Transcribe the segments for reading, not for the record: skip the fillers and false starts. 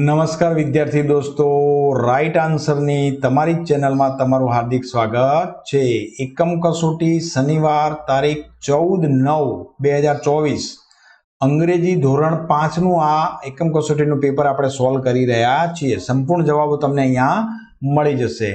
નમસ્કાર વિદ્યાર્થી દોસ્તો, રાઈટ આન્સરની તમારી જ ચેનલમાં તમારું હાર્દિક સ્વાગત છે। એકમ કસોટી શનિવાર તારીખ 14/9/2024 અંગ્રેજી ધોરણ 5નું આ એકમ કસોટીનું પેપર આપણે સોલ્વ કરી રહ્યા છીએ। સંપૂર્ણ જવાબો તમને અહીંયા મળી જશે।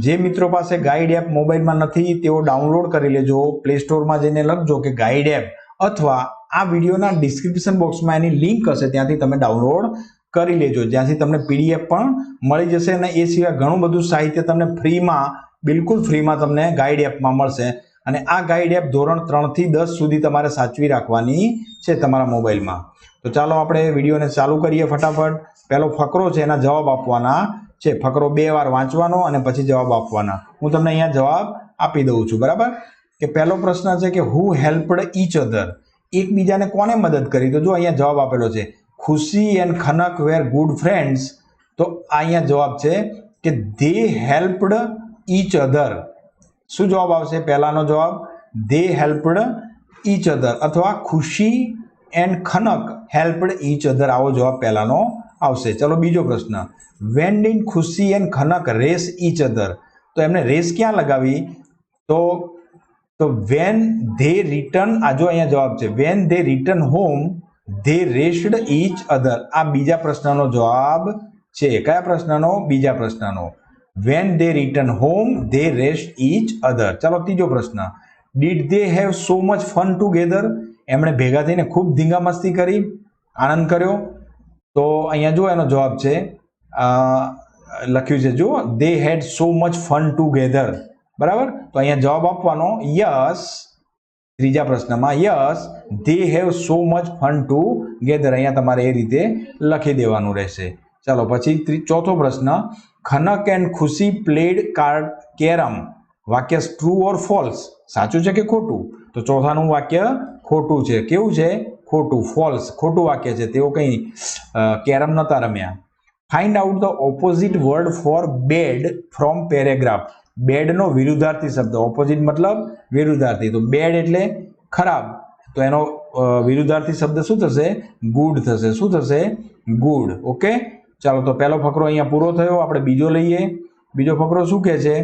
જે મિત્રો પાસે ગાઈડ એપ મોબાઈલમાં નથી તેઓ ડાઉનલોડ કરી લેજો। પ્લે સ્ટોરમાં જઈને લખજો કે ગાઈડ એપ, અથવા આ વિડીયોના ડિસ્ક્રિપ્શન બોક્સમાં એની લિંક હશે, ત્યાંથી તમે ડાઉનલોડ કરી લેજો, જ્યાંથી તમને પીડીએફ પણ મળી જશે। અને એ સિવાય ઘણું બધું સાહિત્ય તમને ફ્રીમાં, બિલકુલ ફ્રીમાં તમને ગાઈડ એપમાં મળશે। અને આ ગાઈડ એપ ધોરણ 3 થી 10 સુધી તમારે સાચવી રાખવાની છે તમારા મોબાઈલમાં। તો ચાલો આપણે વિડીયોને ચાલુ કરીએ ફટાફટ। પહેલો ફકરો છે, એના જવાબ આપવાના છે। ફકરો 2 વાર વાંચવાનો અને પછી જવાબ આપવાના। હું તમને અહીંયા જવાબ આપી દઉં છું, બરાબર? કે પહેલો પ્રશ્ન છે કે હુ હેલ્પડ ઈચ અધર, એકબીજાને કોને મદદ કરી? તો જો અહીંયા જવાબ આપેલો છે, Khushi and Khanak were good friends. તો અહીંયા જવાબ છે કે ધે હેલ્પડ ઈચ અધર। શું જવાબ આવશે? પહેલાનો જવાબ ધે હેલ્પડ ઈચ અધર, અથવા Khushi and Khanak helped each other, આવો જવાબ પહેલાનો આવશે। ચલો બીજો પ્રશ્ન, when did Khushi and Khanak race each other? તો એમને રેસ ક્યાં લગાવી? તો વેન ધે રિટર્ન, આ જો અહીંયા જવાબ છે, when they return home they raced each other. આ બીજા પ્રશ્નનો જવાબ છે। કયા પ્રશ્નનો? બીજા પ્રશ્નનો। When they return home they raced each other. ચાલો ત્રીજો પ્રશ્ન, did they have so much fun together? એમણે ભેગા થઈને ખૂબ ધીંગા મસ્તી કરી, આનંદ કર્યો? તો અહીંયા જો એનો જવાબ છે, લખ્યું છે જો, they had so much fun together, બરાબર? તો અહીંયા જવાબ આપવાનો યસ, ત્રીજા પ્રશ્નમાં yes they have so much fun together, અહીંયા તમારે એ રીતે લખી દેવાનું રહેશે। ચાલો પછી ચોથો પ્રશ્ન, ખનક એન્ડ ખુશી પ્લેડ કાર્ડ કેરમ, વાક્ય ટ્રુ ઓર ફોલ્સ, સાચું છે કે ખોટું? તો ચોથાનું વાક્ય ખોટું છે। કેવું છે? ખોટું, ફોલ્સ, ખોટું વાક્ય છે। તેઓ કંઈ કેરમ નતા રમ્યા। Find out the opposite word for bad from paragraph. બેડનો વિરુદ્ધાર્થી શબ્દ, ઓપોઝિટ મતલબ વિરુદ્ધાર્થી, તો બેડ એટલે ખરાબ, તો એનો વિરુદ્ધાર્થી શબ્દ શું થશે? ગુડ થશે। શું થશે? ગુડ। ઓકે, ચાલો તો પહેલો ફકરો અહીંયા પૂરો થયો। આપણે બીજો લઈએ। બીજો ફકરો શું કહે છે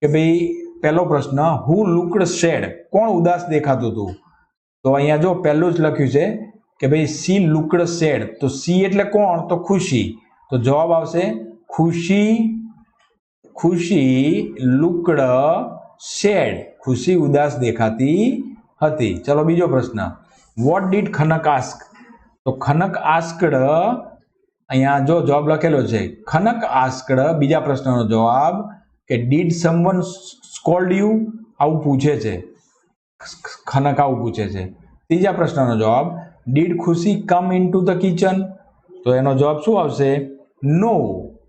કે ભાઈ, પહેલો પ્રશ્ન, હુ લુકડ સેડ, કોણ ઉદાસ દેખાતું હતું? તો અહીંયા જો પહેલું જ લખ્યું છે કે ભાઈ સી લુકડ સેડ, તો સી એટલે કોણ? તો ખુશી, તો જવાબ આવશે ખુશી લુકડ સેડ, ખુશી ઉદાસ દેખાતી હતી। ચલો બીજો પ્રશ્ન, વોટ ડીડ ખનક આસ્ક? તો ખનક આસ્કડ, અહીંયા જો જવાબ લખેલો છે ખનક આસ્કડ, બીજા પ્રશ્નનો જવાબ કે ડીડ સમવન સ્કોલ્ડ યુ, આવું પૂછે છે ખનક, આવું પૂછે છે। ત્રીજા પ્રશ્નનો જવાબ, ડીડ ખુશી કમ ઇનટુ ધ કિચન? તો એનો જવાબ શું આવશે? નો,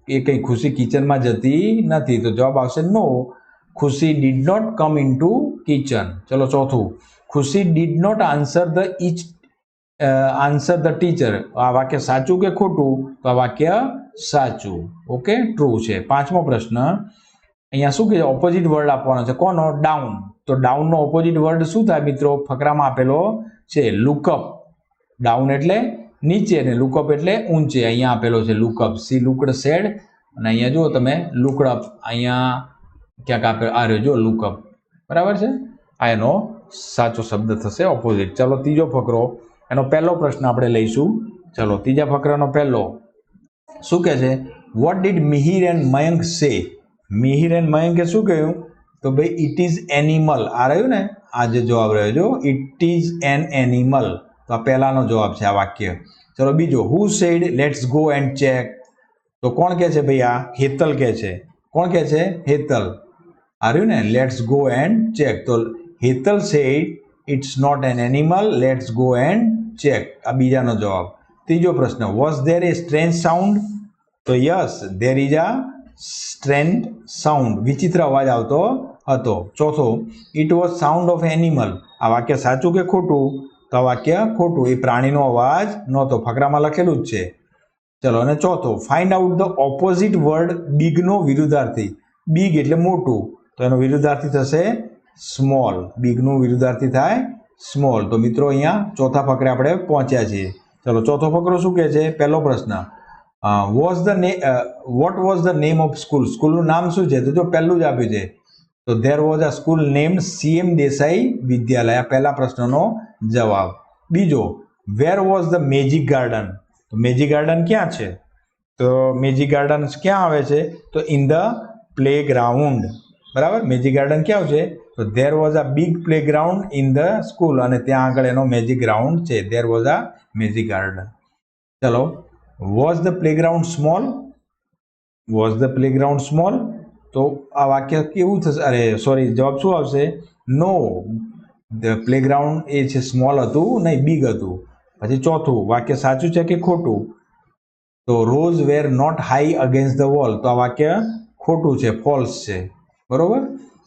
એ કંઈ ખુશી કિચનમાં જતી નથી, તો જવાબ આવશે નો, Khushi did not come into kitchen. ચલો ચોથું, Khushi did not answer the teacher, આ વાક્ય સાચું કે ખોટું? તો આ વાક્ય સાચું, ઓકે, ટ્રુ છે। પાંચમો પ્રશ્ન, અહીંયા શું કહે છે? ઓપોઝિટ વર્ડ આપવાનો છે, કોનો? ડાઉન। તો ડાઉનનો ઓપોઝિટ વર્ડ શું થાય મિત્રો? ફકરામાં આપેલો છે લુકઅપ। ડાઉન એટલે નીચે ને લુકઅપ એટલે ઊંચે, અહીંયા આપેલો છે લુકઅપ, સી લુકડ સેડ, અને અહીંયા જુઓ તમે લુકડ, અહીંયા ક્યાંક આપે આ રહ્યો જો લુકઅપ, બરાબર છે? આ એનો સાચો શબ્દ થશે, ઓપોઝિટ। ચલો ત્રીજો ફકરો, એનો પહેલો પ્રશ્ન આપણે લઈશું। ચલો ત્રીજા ફકરાનો પહેલો શું કહે છે? What did Mihir and Mayank સે? મિહિર એન્ડ મયંકે શું કહ્યું? તો ભાઈ ઇટ ઇઝ એનિમલ, આ રહ્યું ને, આ જે જવાબ રહ્યો જો, ઇટ ઇઝ એન એનિમલ, તો આ પહેલાનો જવાબ છે આ વાક્ય। ચલો બીજો, who said let's go and check? તો કોણ કહે છે ભાઈ? આ હેતલ કહે છે। કોણ કહે છે? હેતલ, આ રહ્યું ને, લેટ્સ ગો એન્ડ ચેક, તો Hetal said it's not an animal, let's go and check, આ બીજાનો જવાબ। ત્રીજો પ્રશ્ન, was there a strange sound? તો yes there is a strange sound, વિચિત્ર અવાજ આવતો હતો। ચોથો, it was sound of animal, આ વાક્ય સાચું કે ખોટું? તો આ વાક્ય ખોટું, એ પ્રાણીનો અવાજ નહોતો, ફકરામાં લખેલું જ છે। ચલો અને ચોથો, find out the opposite word બિગનો વિરુદ્ધાર્થી। બિગ એટલે મોટું, તો એનો વિરુદ્ધાર્થી થશે સ્મોલ, બિગનું વિરુદ્ધાર્થી થાય સ્મોલ। તો મિત્રો અહીંયા ચોથા ફકરે આપણે પહોંચ્યા છીએ। ચલો ચોથો ફકરો શું કહે છે? પહેલો પ્રશ્ન, what was the name of school, સ્કૂલનું નામ શું છે? તો જો પહેલું જ આપ્યું છે તો there was a school name CM Desai Vidyalaya, આ પહેલા પ્રશ્નનો જવાબ. બીજો, where was the magic garden, તો મેજિક ગાર્ડન ક્યાં છે? તો મેજિક ગાર્ડન ક્યાં આવે છે? તો ઇન ધ પ્લે ગ્રાઉન્ડ, બરાબર. મેજિક ગાર્ડન ક્યાં છે? તો there was a big playground in the school, અને ત્યાં આગળ એનો મેજિક ગ્રાઉન્ડ છે. There was a magic garden. ચલો, was the playground small, was the playground small, તો આ વાક્ય કેવું થશે? અરે સોરી, જવાબ શું આવશે? નો, ધ પ્લેગ્રાઉન્ડ એ છે સ્મોલ હતું નહીં, બિગ હતું. પછી ચોથું વાક્ય સાચું છે કે ખોટું? તો rose were not high against the wall, તો આ વાક્ય ખોટું છે, ફોલ્સ છે, બરોબર.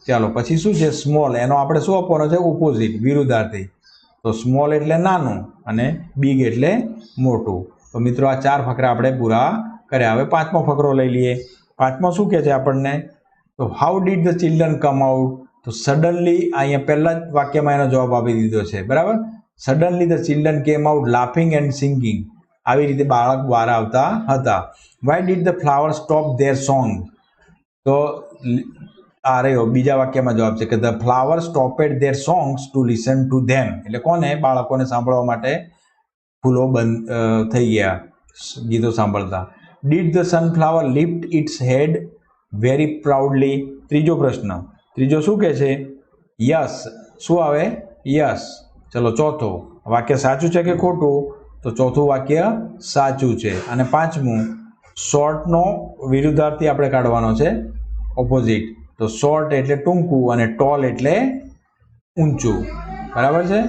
ચાલો, પછી શું છે? સ્મોલ, એનો આપણે શું આપવાનો છે? ઓપોઝિટ, વિરુદ્ધાર્થી. તો સ્મોલ એટલે નાનું અને બિગ એટલે મોટું. તો મિત્રો આ 4 ફકરા આપણે પૂરા કર્યા. હવે 5મો ફકરો લઈ લઈએ. 5મો શું કહે છે આપણને? તો how did the children come out, તો સડનલી, અહીંયા પહેલા જ વાક્યમાં એનો જવાબ આપી દીધો છે, બરાબર. Suddenly the children came out laughing and singing, આવી રીતે બાળક બહાર આવતા હતા. Why did the flower stop their song, તો આ રહ્યો બીજા વાક્યમાં જવાબ છે કે the flower stopped their songs to listen to them, એટલે કોને? બાળકોને સાંભળવા માટે ફૂલો બંધ થઈ ગયા ગીતો સાંભળતા. Did the sunflower lift its head very proudly, ત્રીજો પ્રશ્ન. ત્રીજો શું કહે છે? યસ, શું આવે? યસ. ચલો, ચોથો વાક્ય સાચું છે કે ખોટું? તો ચોથું વાક્ય સાચું છે. અને 5મું, શોર્ટનો વિરુદ્ધાર્થી આપણે કાઢવાનો છે, ઓપોઝિટ. તો શોર્ટ એટલે ટૂંકું અને ટોલ એટલે ઊંચું, બરાબર છે.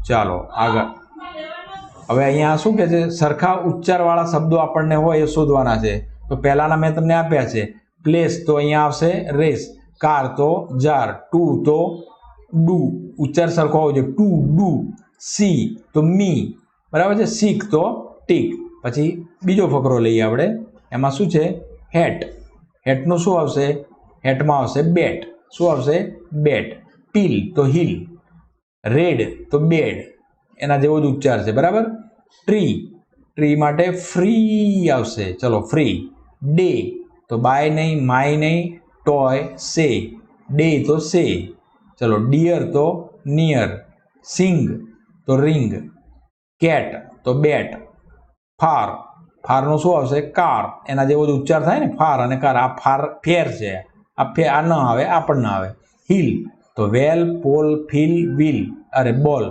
ચાલો આગળ. હવે અહીંયા શું કહે છે? સરખા ઉચ્ચારવાળા શબ્દો આપણને હોય એ શોધવાના છે. તો પહેલાના મેં તમને આપ્યા છે. પ્લેસ, તો અહીંયા આવશે રેસ. કાર તો જાર. ટુ તો ડુ, ઉચ્ચાર સરખો હોવો જોઈએ. To do. સી તો મી, બરાબર છે. શીખ તો ટીક. પછી બીજો ફકરો લઈએ આપણે. એમાં શું છે? હેટ. હેટનું શું આવશે? હેટમાં આવશે બેટ. શું આવશે? બેટ. પીલ તો હિલ. રેડ તો બેડ, એના જેવો જ ઉચ્ચાર છે, બરાબર. ટ્રી, ટ્રી માટે ફ્રી આવશે. ચલો, ફ્રી. ડે તો બાય નહીં, માય નહીં, ટોય, સે. ડે તો સે. ચલો, ડિયર તો નિયર. સિંગ તો રિંગ. કેટ તો બેટ. ફાર, ફારનું શું આવશે? કાર, એના જેવો જ ઉચ્ચાર થાય ને, ફાર અને કાર. આ ફાર ફેર છે, આ ન આવે, આ પણ ન આવે. હિલ તો વેલ, પોલ, ફિલ, વિલ, અરે બોલ,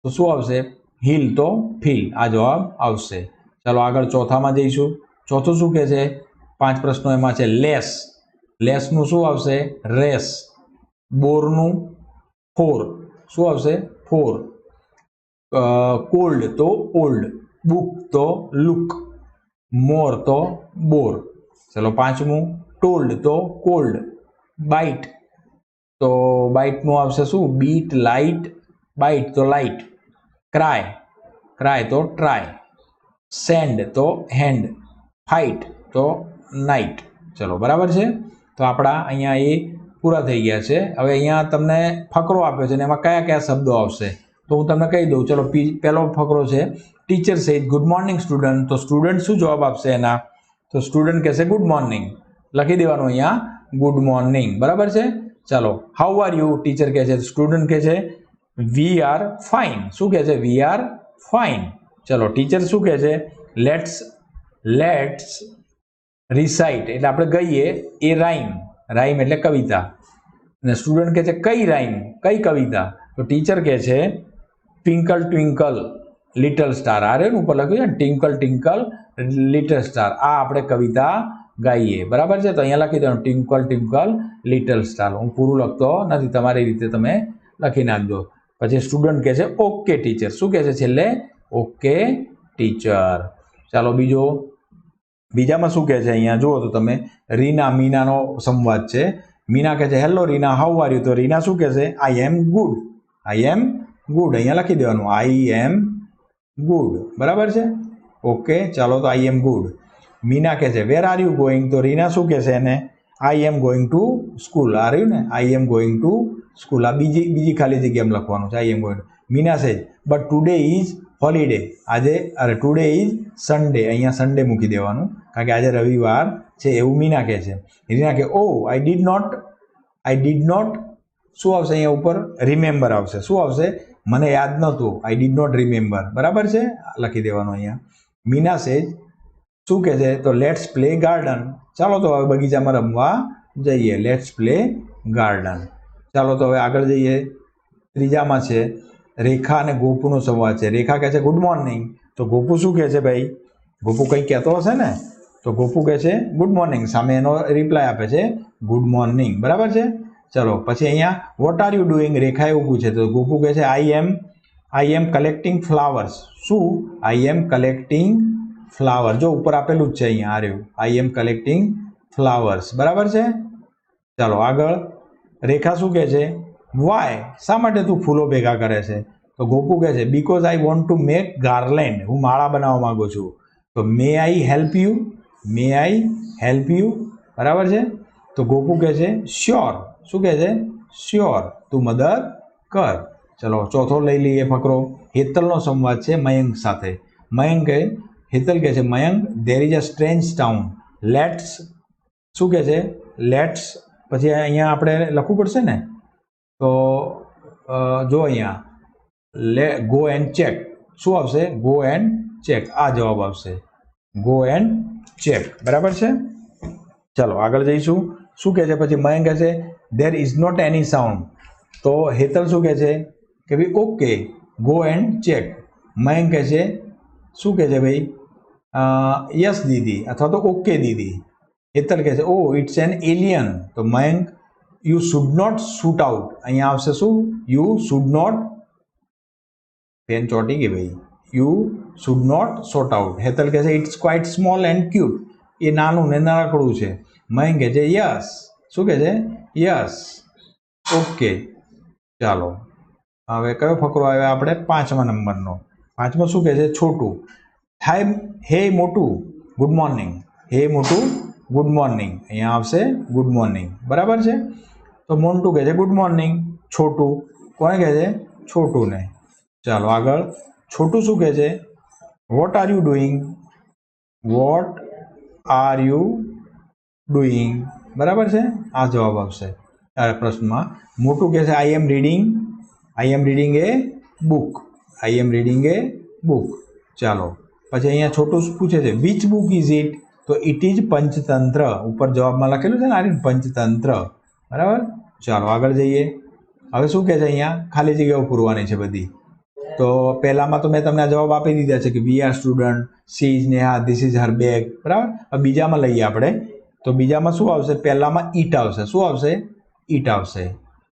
તો શું આવશે? હિલ તો ફિલ, આ જવાબ આવશે. ચાલો આગળ ચોથામાં જઈશું. ચોથું શું કહે છે? 5 પ્રશ્નો એમાં છે. લેસ, લેસનું શું આવશે? રેસ. બોરનું ફોર, શું આવશે? ફોર. કોલ્ડ તો ઓલ્ડ. બુક તો લુક. મોર તો બોર. ચલો 5મું, ટોલ્ડ તો કોલ્ડ. બાઇટ, તો બાઇટનું આવશે શું? બીટ, લાઇટ, બાઇટ તો લાઇટ. ક્રાય, ક્રાય તો ટ્રાય. સેન્ડ તો હેન્ડ. ફાઇટ તો નાઇટ. ચલો, બરાબર છે. તો આપણા અહીંયા એ પૂરા થઈ ગયા છે. હવે અહીંયા તમને ફકરો આપ્યો છે ને એમાં કયા કયા શબ્દો આવશે તો હું તમને કહી દઉં. ચલો, પહેલો ફકરો છે. Teacher said good morning student, તો સ્ટુડન્ટ શું જવાબ આપશે એના? તો સ્ટુડન્ટ કહેશે ગુડ મોર્નિંગ, લખી દેવાનું અહીંયા ગુડ મોર્નિંગ, બરાબર છે. ચાલો, હાઉ આર યુ, ટીચર કહે છે. સ્ટુડન્ટ કહે છે વી આર ફાઇન. શું કહે છે? We are fine. ચલો, ટીચર શું કહે છે? લેટ્સ રિસાઇટ, એટલે આપણે ગઈએ એ રાઇમ. રાઇમ એટલે કવિતા. અને સ્ટુડન્ટ કહે છે કઈ રાઇમ, કઈ કવિતા? તો ટીચર કહે છે ટ્વિંકલ ટ્વિંકલ લિટલ સ્ટાર. આ રહ્યું ઉપર લખ્યું છે ને, ટ્વિંકલ ટ્વિંકલ લિટલ સ્ટાર, આ આપણે કવિતા ગાઈએ, બરાબર છે. તો અહીંયા લખી દેવાનું ટ્વિંકલ ટ્વિંકલ લિટલ સ્ટાર. હું પૂરું લખતો નથી, તમારી રીતે તમે લખી નાખજો. પછી સ્ટુડન્ટ કહે છે ઓકે ટીચર. શું કહે છે છેલ્લે? Okay teacher. ચાલો બીજામાં શું કહે છે? અહીંયા જુઓ તો તમે, રીના મીનાનો સંવાદ છે. મીના કહે છે hello Reena, how are you? તો રીના શું કહે છે? I M good. I M good, અહીંયા લખી દેવાનું આઈ એમ ગુડ, બરાબર છે. ઓકે, ચાલો, તો આઈ એમ ગુડ. મીના કહે છે વેર આર યુ ગોઈંગ? તો રીના શું કહે છે એને? આઈ એમ ગોઈંગ ટુ સ્કૂલ. આ રહ્યું ને, આઈ એમ ગોઈંગ ટુ સ્કૂલ. આ બીજી ખાલી જગ્યામાં લખવાનું છે, I M going. Meena says but today is holiday, આજે ટુડે ઇઝ સન્ડે, અહીંયા સન્ડે મૂકી દેવાનું કારણ કે આજે રવિવાર છે એવું મીના કહે છે. રીના કે ઓ આઈ ડીડ નોટ શું આવશે અહીંયા ઉપર? રિમેમ્બર આવશે. શું આવશે? મને યાદ નહોતું. I did not remember. બરાબર છે, લખી દેવાનું અહીંયા. મીના સેજ શું કહે છે? તો લેટ્સ પ્લે ગાર્ડન. ચાલો તો હવે બગીચામાં રમવા જઈએ. Let's play garden. ચાલો તો હવે આગળ જઈએ. ત્રીજામાં છે રેખા અને ગોપુનો સંવાદ છે. રેખા કહે છે ગુડ મોર્નિંગ, તો ગોપુ શું કહે છે ભાઈ? ગોપુ કંઈ કહેતો હશે ને, તો ગોપુ કહે છે ગુડ મોર્નિંગ, સામે એનો રિપ્લાય આપે છે ગુડ મોર્નિંગ. બરાબર છે. ચલો પછી અહીંયા વોટ આર યુ ડુઈંગ? રેખા એવું પૂછે તો ગોપુ કહે છે આઈ એમ કલેક્ટિંગ ફ્લાવર્સ. શું? આઈ એમ કલેક્ટિંગ ફ્લાવર. જો ઉપર આપેલું જ છે અહીંયા આ રહ્યું, આઈ એમ કલેક્ટિંગ ફ્લાવર્સ. બરાબર છે. ચાલો આગળ. રેખા શું કહે છે? વાય, શા માટે તું ફૂલો ભેગા કરે છે? તો ગોપુ કહે છે because I want to make garland, હું માળા બનાવવા માંગુ છું. તો મે આઈ હેલ્પ યુ? બરાબર છે. તો ગોપુ કહે છે શ્યોર. શું કહે છે? શ્યોર, તું મદદ કર. ચલો ચોથો લઈ લઈએ ફકરો. હેતલનો સંવાદ છે મયંક સાથે. હેતલ કહે છે Mayank there is a strange town, let's. શું કહે છે? લેટ્સ પછી અહીંયા આપણે લખવું પડશે ને, તો જો અહીંયા ગો એન્ડ ચેક. શું આવશે? Go and check. આ જવાબ આવશે, ગો એન્ડ ચેક. બરાબર છે. ચાલો આગળ જઈશું. શું કહે છે પછી? મયંક કહે છે there is not any sound. તો હેતલ શું કહે છે કે ભાઈ okay go and check. Mayank કહે છે શું કહે છે ભાઈ? યસ દીદી અથવા તો ઓકે દીદી. હેતલ કહે છે ઓ ઇટ્સ એન એલિયન. તો Mayank you should not shoot out. અહીંયા આવશે શું? યુ શુડ નોટ, પેન ચોટી ગઈ ભાઈ, you should not shout out. Hetal કહે છે it's quite small and cute. એ નાનું ને નાનકડું છે. મયંક કહે છે યસ. શું કહે છે? Yes okay. ચાલો હવે કયો ફકરો આવ્યો આપણે? 5મા નંબરનો. 5મો શું કહે છે? છોટું હાય હે મોટું ગુડ મોર્નિંગ. હે મોટું ગુડ મોર્નિંગ. અહીંયા આવશે ગુડ મોર્નિંગ. બરાબર છે. તો મોન્ટુ કહે છે ગુડ મોર્નિંગ. છોટું કોને કહે છે? છોટુને. ચાલો આગળ. છોટું શું કહે છે? What are you doing? What are you doing. બરાબર છે. આ જવાબ આવશે આ પ્રશ્નમાં. મોટું કહે છે I am reading a book. I am reading a book. ચાલો પછી અહીંયા છોટું પૂછે છે વિચ બુક ઇઝ ઇટ? તો ઇટ ઇઝ પંચતંત્ર. ઉપર જવાબમાં લખેલું છે ને આ પંચતંત્ર. બરાબર. ચાલો આગળ જઈએ. હવે શું કહે છે? અહીંયા ખાલી જગ્યાઓ પૂરવાની છે બધી. તો પહેલામાં તો મેં તમને આ જવાબ આપી દીધા છે કે we are student, she is Neha, this is her bag. બરાબર. હવે બીજામાં લઈએ આપણે. તો બીજામાં શું આવશે? પહેલામાં ઈટ આવશે. શું આવશે? ઈટ આવશે.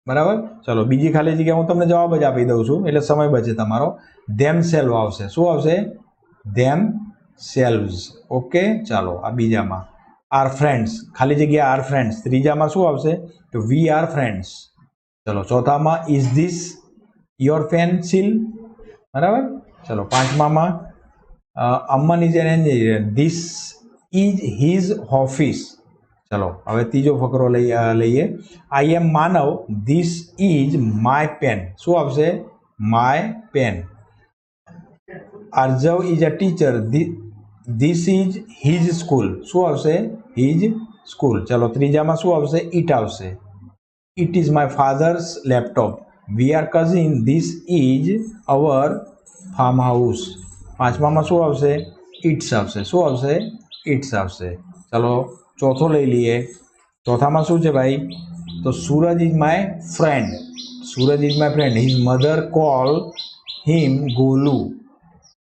બરાબર. ચલો બીજી ખાલી જગ્યા હું તમને જવાબ જ આપી દઉં છું એટલે સમય બચે તમારો. ધેમ સેલ્વ આવશે. શું આવશે? ધેમ સેલ્વ્સ. ઓકે. ચાલો આ બીજામાં. આર ફ્રેન્ડ્સ, ખાલી જગ્યા આર ફ્રેન્ડ્સ. ત્રીજામાં શું આવશે? તો વી આર ફ્રેન્ડ્સ. ચલો ચોથામાં ઇઝ ધીસ યોર પેન્સિલ. બરાબર. ચલો પાંચમામાં Aman is an engineer, this is his office. ચલો હવે ત્રીજો ફકરો લઈએ. I am Manav, this is my pen. શું આવશે? My pen. Aarjav is a teacher, this is his school. શું આવશે? His school. ચલો ત્રીજામાં શું આવશે? ઇટ આવશે. It is my father's laptop. We are cousin, this is our farm house. પાંચમામાં શું આવશે? ઇટ્સ આવશે. શું આવશે? ઇટ્સ આવશે. ચલો ચોથો લઈ લઈએ. ચોથામાં શું છે ભાઈ? તો Suraj is my friend. Suraj is my friend. His mother call him Golu.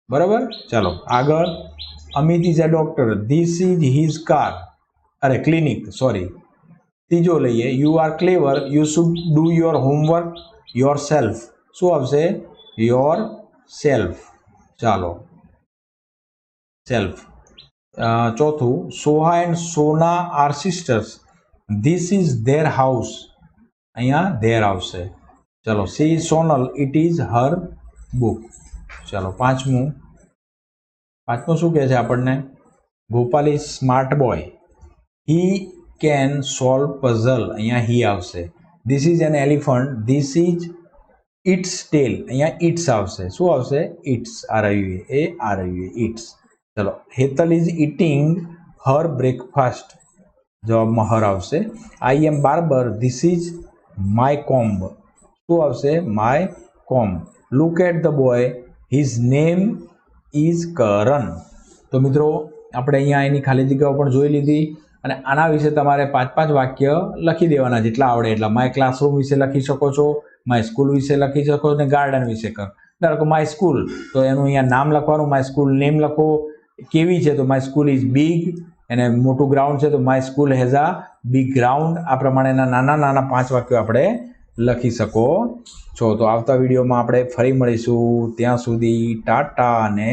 બરાબર. ચાલો આગળ. Amit is a doctor, this is his car, clinic. Sorry. ત્રીજો લઈએ. You are clever, you should do your homework yourself. શું આવશે? Yourself. ચાલો self. ચોથું. Soha and Sona are sisters, this is their house. અહીંયા ધેર આવશે. ચલો she is Sonal, it is her book. ચલો પાંચમું શું કહે છે આપણને? Gopal is smart boy, he can solve puzzle. અહીંયા હી આવશે. This is an elephant, this is its tail, અહીંયા ઇટ્સ આવશે. શું આવશે? ઇટ્સ. ઇટ્સ. ચલો, Hetal is eating her breakfast. જવાબમાં હર આવશે. I am barber, this is my comb. શું આવશે? My comb. Look at the boy, his name is Karan. તો મિત્રો આપણે અહીંયા એની ખાલી જગ્યાઓ પણ જોઈ લીધી અને આના વિશે તમારે 5-5 વાક્ય લખી દેવાના, જેટલા આવડે એટલા. માય ક્લાસરૂમ વિશે લખી શકો છો, માય સ્કૂલ વિશે લખી શકો અને ગાર્ડન વિશે કરો. ધારો કે માય સ્કૂલ, તો એનું અહીંયા નામ લખવાનું, માય સ્કૂલ નેમ લખો. કેવી છે? તો માય સ્કૂલ ઇઝ બિગ, અને મોટું ગ્રાઉન્ડ છે તો my school has a big ground. આ પ્રમાણેના નાના 5 વાક્યો આપણે લખી શકો છો. તો આવતા વિડીયોમાં આપણે ફરી મળીશું. ત્યાં સુધી ટાટા અને